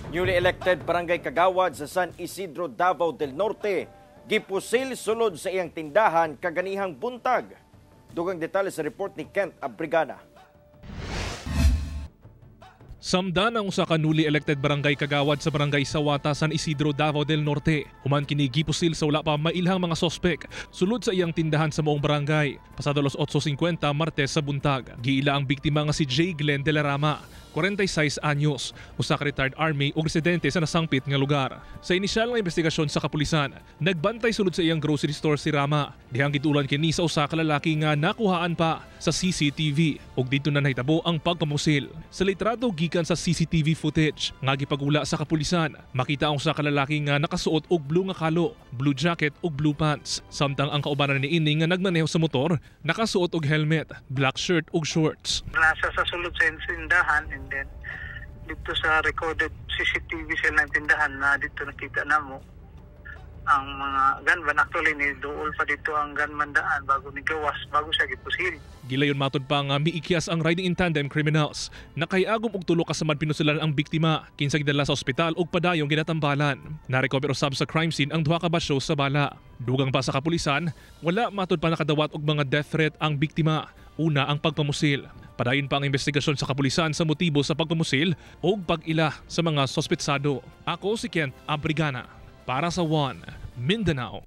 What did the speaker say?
Newly elected barangay kagawad sa San Isidro, Davao del Norte, gipusil sulod sa iyang tindahan kaganihang buntag. Dugang detalye sa report ni Kent Abrigana. Samdan ang usa ka newly elected barangay kagawad sa barangay Sawata, San Isidro, Davao del Norte. Human kini gipusil sa wala pa mailhang mga sospek sulod sa iyang tindahan sa moong barangay. Pasado alas 8:50 Martes sa buntag. Giila ang biktima nga si J. Glenn de la Rama, 46 anyos, usa ka retired army o residente sa nasangpit nga lugar. Sa inisyal nga investigasyon sa kapulisan, nagbantay sulod sa iyang grocery store si Rama. Dihang gitulan kini sa usa ka lalaki nga nakuhaan pa sa CCTV ug dito na nahitabo ang pagpamusil. Sa litrado gikan sa CCTV footage nga gipagula sa kapulisan, makita ang usa ka lalaki nga nakasuot og blue nga kalo, blue jacket ug blue pants. Samtang ang kaubanan niini nga nagmaneho sa motor, nakasuot og helmet, black shirt ug shorts. Nasa sa sulod sa tindahan, and then dito sa recorded CCTV sa ng tindahan na dito nakita namo ang mga gunman. Actually ni duol pa dito ang gunman daan bago ni gawas, bago siya gipusil. Gilayon matod pa nga miikyas ang riding in tandem criminals. Nakayagom og tulo ka samad pinusulan ang biktima, kinsa gidala sa ospital ug padayong ginatambalan. Narecover usab sa crime scene ang duha ka basyo sa bala. Dugang pa sa kapulisan, wala matod pa nakadawat og mga death threat ang biktima. Una ang pagpamusil. Padayon pa ang investigasyon sa kapulisan sa motibo sa pagpamusil o pag-ila sa mga sospetsado. Ako si Kent Abrigana para sa One Mindanao.